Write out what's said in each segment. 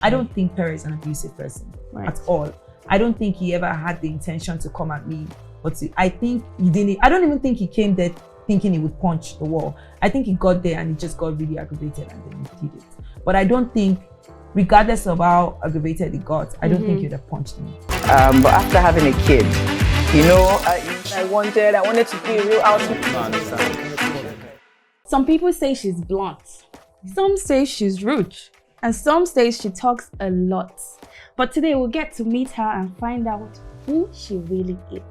I don't think Pere is an abusive person at all. I don't think he ever had the intention to come at me. But I think he didn't. I don't even think he came there thinking he would punch the wall. I think he got there and he just got really aggravated and then he did it. But I don't think, regardless of how aggravated he got, I don't think he'd have punched me. But after having a kid, you know, I wanted to be a real housemate. Some people say she's blunt. Some say she's rude. And some say she talks a lot. But today we'll get to meet her and find out who she really is.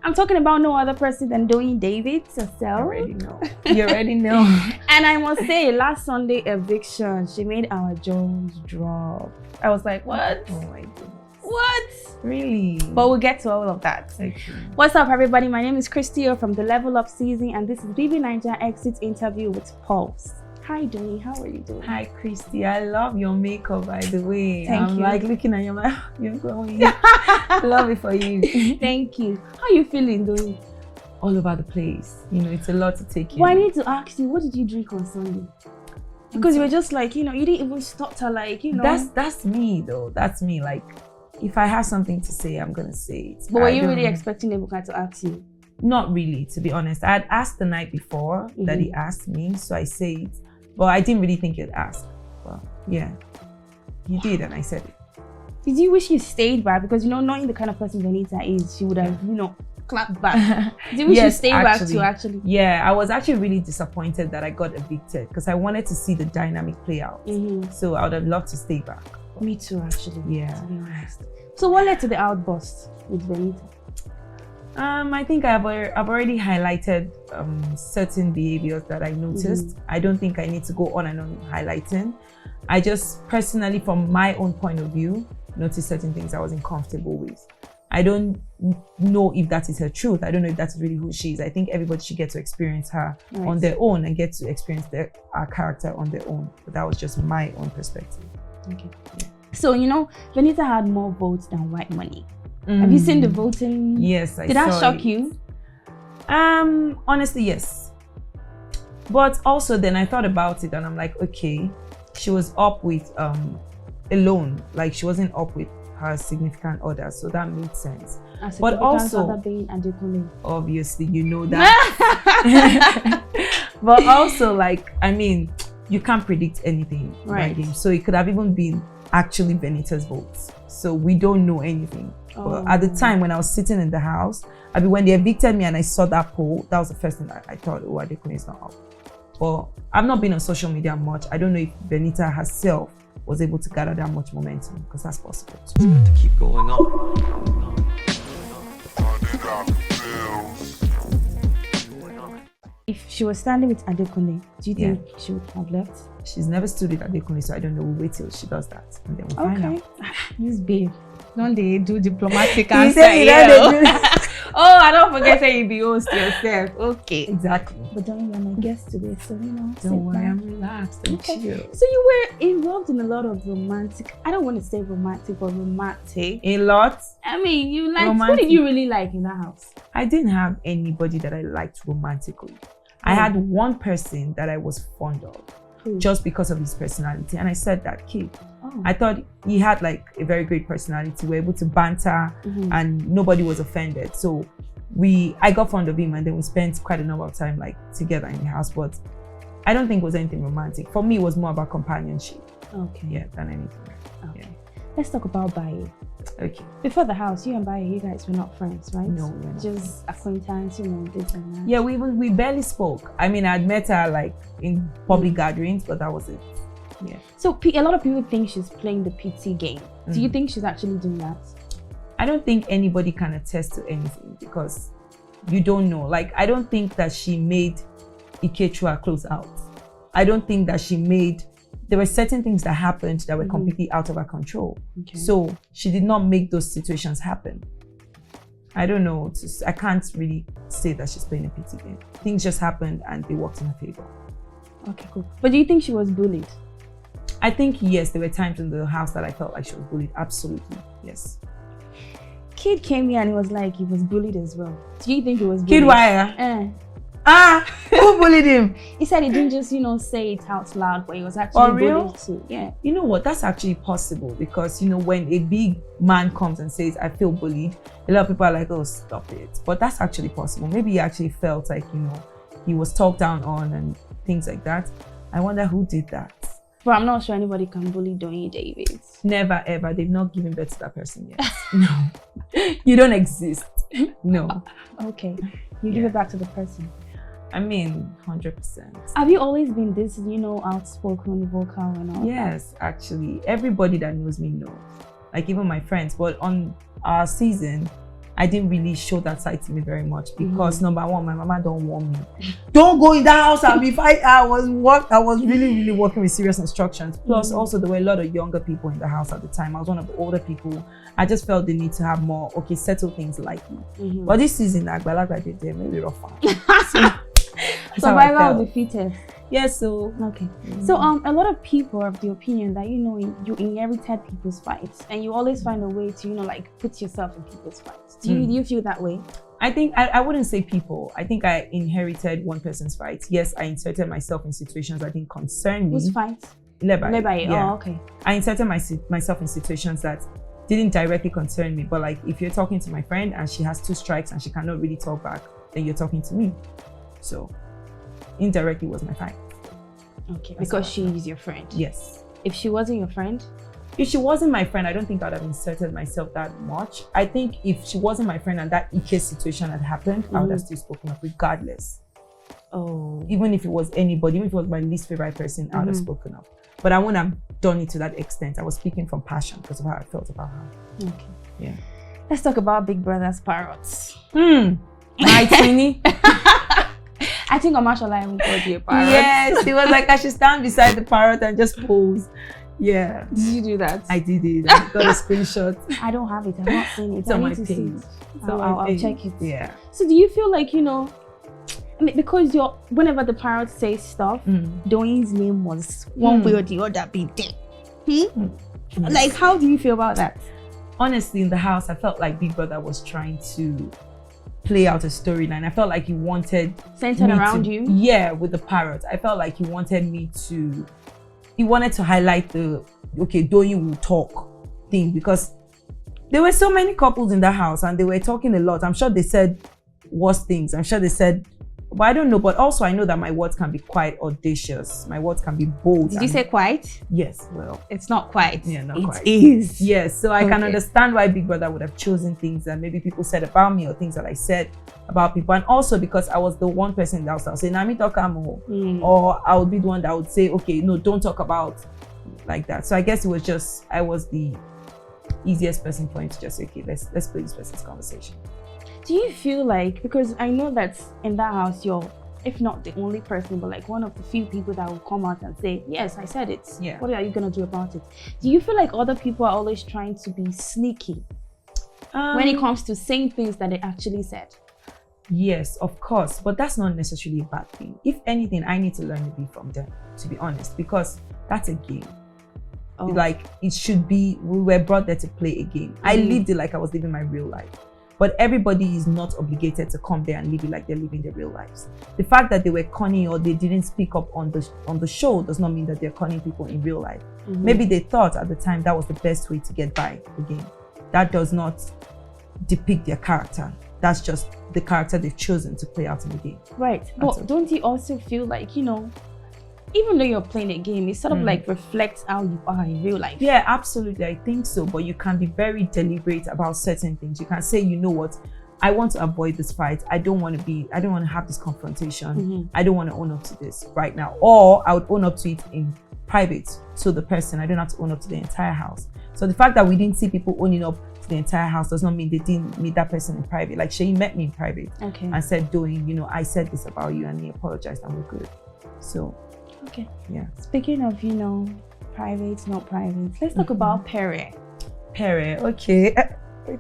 I'm talking about no other person than Doyin herself. You already know. You already know. And I must say, last Sunday eviction, she made our jaws drop. I was like, what? Oh my goodness. What? Really? But we'll get to all of that. Okay. What's up, everybody? My name is Christio from the Level Up season, and this is BBNaija Exit Interview with Pulse. Hi, Doyin. How are you doing? Hi, Christy. I love your makeup, by the way. Thank you. Like looking at your mouth. You're glowing. Love it for you. Thank you. How are you feeling, Doyin? All over the place. You know, it's a lot to take in. Well, I need to ask you, what did you drink on Sunday? Because you were just like, you know, you didn't even stop to like, you know. That's me, though. That's me. Like, if I have something to say, I'm going to say it. But were you really expecting Ebuka to ask you? Not really, to be honest. I had asked the night before that he asked me, so I say it. But I didn't really think he'd ask. Well, yeah, he did, and I said it. Did you wish you stayed back? Because, you know, knowing the kind of person Venita is, she would have, you know, clapped back. Did you wish you stayed back too, actually? Yeah, I was actually really disappointed that I got evicted because I wanted to see the dynamic play out. So I would have loved to stay back. Me too, actually. Yeah. To be honest. So what led to the outburst with Venita? I think I've already highlighted certain behaviors that I noticed. I don't think I need to go on and on highlighting. I just personally, from my own point of view, noticed certain things I wasn't comfortable with. I don't know if that is her truth. I don't know if that's really who she is. I think everybody should get to experience her on their own and get to experience our character on their own. But that was just my own perspective. Okay. Yeah. So, you know, Venita had more votes than white money. Have you seen the voting? Yes, I saw it. Did that shock you? Honestly, yes. But also then I thought about it and I'm like, okay, she was up with alone. Like she wasn't up with her significant other, so that made sense. But also, being obviously, you know that. But also, like, I mean, you can't predict anything in that game. So it could have even been actually Venita's votes. So we don't know anything. But at the time when I was sitting in the house, I mean, when they evicted me and I saw that poll, that was the first thing that I thought, oh, Adekune is not out. But I've not been on social media much. I don't know if Venita herself was able to gather that much momentum, because that's possible too. To keep going on. If she was standing with Adekune, do you think she would have left? She's never stood with Adekune, so I don't know. We'll wait till she does that and then we'll find out. This babe, don't they do diplomatic answer? Oh, I don't forget that you be host yourself. Okay. Exactly. But don't you're my guest today, so you know. Don't worry, I'm relaxed and chill. So you were involved in a lot of romantic, I don't want to say romantic, but romantic. A lot? I mean, you like, who did you really like in that house? I didn't have anybody that I liked romantically. I had one person that I was fond of. Just because of his personality, and I said that kid. I thought he had like a very great personality. We were able to banter and nobody was offended. So I got fond of him and then we spent quite a number of time like together in the house, but I don't think it was anything romantic. For me, it was more about companionship. Okay. Yeah, than anything. Okay. Yeah. Let's talk about Baye. Okay. Before the house, you and Baye, you guys were not friends, right? No, we're not. Just acquaintance, you know, this and that. Yeah, we barely spoke. I mean, I'd met her like in public gatherings, but that was it. Yeah. So a lot of people think she's playing the PT game. Do you think she's actually doing that? I don't think anybody can attest to anything because you don't know. Like, I don't think that she made Ikechua close out. I don't think that she made... There were certain things that happened that were completely out of her control. Okay. So she did not make those situations happen. I don't know. I can't really say that she's playing a PT game. Things just happened and they worked in her favor. Okay, cool. But do you think she was bullied? I think, yes, there were times in the house that I felt like she was bullied. Absolutely, yes. Kid came here and he was like, he was bullied as well. Do you think he was bullied? Kid Wire? Who bullied him? He said he didn't just, say it out loud, but he was actually bullied too. Yeah. You know what? That's actually possible because, when a big man comes and says, I feel bullied, a lot of people are like, oh, stop it. But that's actually possible. Maybe he actually felt like, he was talked down on and things like that. I wonder who did that. But I'm not sure anybody can bully Doyin David. Never, ever. They've not given birth to that person yet. No. You don't exist. No. Okay. You give it back to the person. I mean, 100%. Have you always been this, outspoken, vocal and all Yes, actually. Everybody that knows me knows. Like even my friends. But on our season, I didn't really show that side to me very much because number one, my mama don't want me. Don't go in that house and be fight. I was really, really working with serious instructions. Plus also there were a lot of younger people in the house at the time. I was one of the older people. I just felt the need to have more, settle things lightly. But this season, Agbalagba did there, maybe rough. Survival of the fittest. Yes, so okay. So a lot of people are of the opinion that you inherited people's fights and you always find a way to put yourself in people's fights. Do you feel that way? I think I wouldn't say people. I think I inherited one person's fight. Yes, I inserted myself in situations that didn't concern me. Whose fight? Lebai. Yeah. Oh, okay. I inserted myself in situations that didn't directly concern me. But like if you're talking to my friend and she has 2 strikes and she cannot really talk back, then you're talking to me. So indirectly was my fight. Okay, because she is your friend. Yes. If she wasn't your friend? If she wasn't my friend, I don't think I'd have inserted myself that much. I think if she wasn't my friend and that Ike situation had happened, I would have still spoken up regardless. Oh. Even if it was anybody, even if it was my least favorite person, I would have spoken up. But I wouldn't have done it to that extent. I was speaking from passion because of how I felt about her. Okay. Yeah. Let's talk about Big Brother's parrots. My Twinnie. I think Omashola even called you a parrot. Yes, he was like, I should stand beside the parrot and just pose. Yeah. Did you do that? I did it. I got a screenshot. I don't have it. I've not seen it. It's on my page. I'll check it. Yeah. So do you feel like, because whenever the parrot says stuff, Doyin's name was one way or the other being there. Like, how do you feel about that? Honestly, in the house, I felt like Big Brother was trying to play out a storyline. I felt like he wanted centered around you. Yeah, with the parrot. I felt like he wanted to highlight the Doyin will talk thing because there were so many couples in that house and they were talking a lot. I'm sure they said worse things. I'm sure they said, but I don't know. But also I know that my words can be quite audacious. My words can be bold. Did you say quite? Yes, well. It's not quite. Yeah, not quite. It is. Yes, so I can understand why Big Brother would have chosen things that maybe people said about me or things that I said about people. And also because I was the one person in the house that would say, Nami talk more. Or I would be the one that would say, okay, no, don't talk about like that. So I guess it was just, I was the easiest person for him to just say, okay, let's play this person's conversation. Do you feel like, because I know that in that house, you're, if not the only person, but like one of the few people that will come out and say, yes, I said it. Yeah. What are you going to do about it? Do you feel like other people are always trying to be sneaky when it comes to saying things that they actually said? Yes, of course. But that's not necessarily a bad thing. If anything, I need to learn a bit from them, to be honest, because that's a game. Like, it should be, we were brought there to play a game. I lived it like I was living my real life. But everybody is not obligated to come there and live it like they're living their real lives. The fact that they were conning or they didn't speak up on the show does not mean that they're conning people in real life. Maybe they thought at the time that was the best way to get by the game. That does not depict their character. That's just the character they've chosen to play out in the game. Right. But don't you also feel like, even though you're playing a game, it sort of like reflects how you are in real life? Yeah, absolutely. I think so. But you can be very deliberate about certain things. You can say, you know what, I want to avoid this fight. I don't want to have this confrontation. I don't want to own up to this right now. Or I would own up to it in private to the person. I don't have to own up to the entire house. So the fact that we didn't see people owning up to the entire house does not mean they didn't meet that person in private. Like she met me in private and said, Doyin, I said this about you, and he apologized and we're good. So okay. Yeah. Speaking of, private, not private, let's talk about Pere. Pere, okay.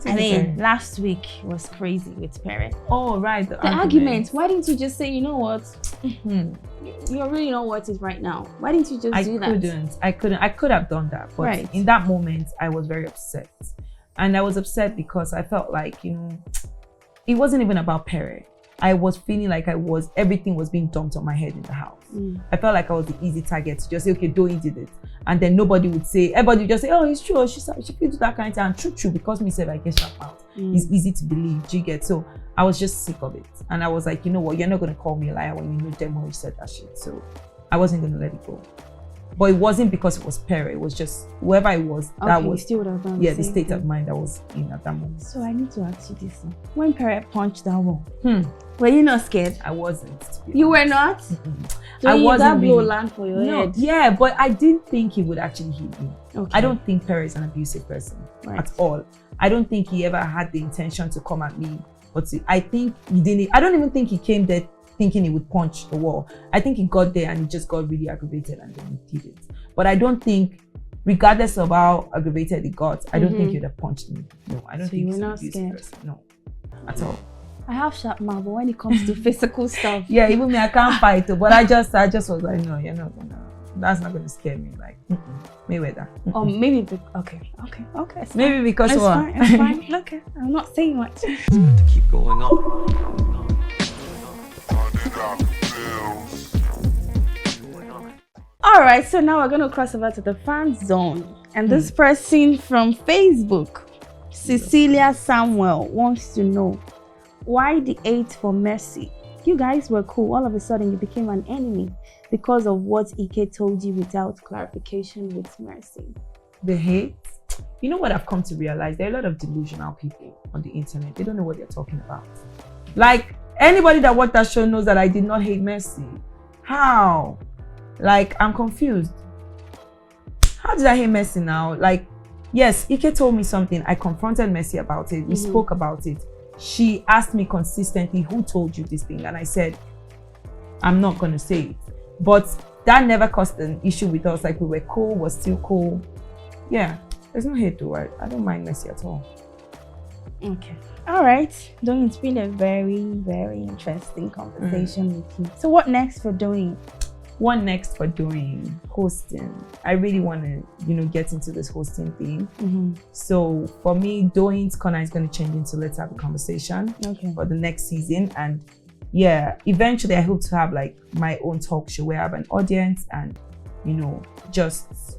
I mean, last week was crazy with Pere. Oh, right. The argument. Why didn't you just say, you know what? You're really not worth it right now. Why didn't you just do that? I couldn't. I could have done that. But in that moment, I was very upset. And I was upset because I felt like, it wasn't even about Pere. I was feeling like everything was being dumped on my head in the house. I felt like I was the easy target to just say, okay, Doyin did it. And then everybody would just say, oh, it's true, she could do that kind of thing. And true, because me said I get shut out. It's easy to believe, do you get? So I was just sick of it. And I was like, you know what, you're not going to call me a liar when you know damn well you said that shit. So I wasn't going to let it go. But it wasn't because it was Pere. It was just whoever it was. Okay, that was still would have done the state of mind I was in at that moment. So I need to ask you this. When Pere punched that wall, were you not scared? I wasn't. You were not? So I wasn't blow really. land for your head. Yeah, but I didn't think he would actually hit me. Okay. I don't think Pere is an abusive person at all. I don't think he ever had the intention to come at me. But I think he didn't. I don't even think he came there thinking he would punch the wall. I think he got there and he just got really aggravated and then he did it. But I don't think, regardless of how aggravated he got, I don't think he would have punched me. No, I don't think he's an abusive person. No, at all. I have sharp mouth, but when it comes to physical stuff, yeah, even me, I can't fight. But I just was like, no, you're not gonna. That's not gonna scare me. Like, Mayweather. Or maybe okay. Maybe because it's what? fine. It's fine. Okay, I'm not saying much. To keep going on. Alright, so now we're going to cross over to the fan zone. And this person from Facebook, Cecilia Samuel, wants to know, why the hate for Mercy? You guys were cool. All of a sudden, you became an enemy because of what Ike told you without clarification with Mercy. The hate? You know what I've come to realize? There are a lot of delusional people on the internet. They don't know what they're talking about. Like, anybody that watched that show knows that I did not hate Mercy. How? Like, I'm confused. How did I hate Mercy now? Like, yes, Ike told me something. I confronted Mercy about it. We spoke about it. She asked me consistently, who told you this thing? And I said, I'm not going to say it. But that never caused an issue with us. Like, we were cool, we're still cool. Yeah, there's no hate to it. I don't mind Mercy at all. Okay. All right. Doyin, it's been a very, very interesting conversation with you. So what next for Doyin? What next for Doyin? Hosting. I really want to, get into this hosting thing. So for me, Doyin's corner is going to change into Let's Have a Conversation for the next season. And yeah, eventually I hope to have like my own talk show where I have an audience and, just,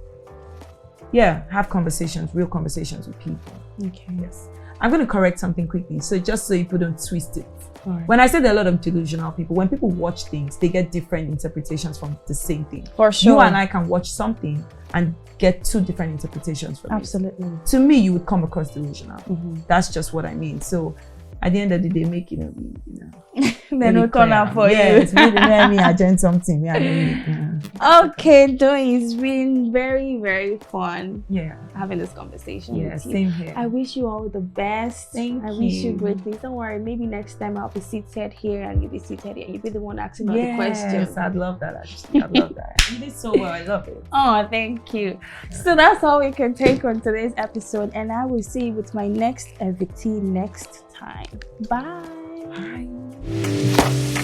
have conversations, real conversations with people. Okay. Yes. I'm going to correct something quickly. So just so people don't twist it. Right. When I say there are a lot of delusional people, when people watch things, they get different interpretations from the same thing. For sure. You and I can watch something and get two different interpretations from it. Absolutely. To me, you would come across delusional. That's just what I mean. So at the end of the day, make They no turn out for you. It's really me agent something. Okay, Doyin, it's been very, very fun. Yeah, having this conversation with you. Same here. I wish you all the best. Thank you. I wish you great things. Don't worry, maybe next time I'll be seated here and you'll be seated here. You'll be the one asking all the questions. Yes, I'd love that actually. I'd love that. You did so well. I love it. Oh, thank you. So that's all we can take on today's episode, and I will see you with my next evictee next time. Bye. Bye.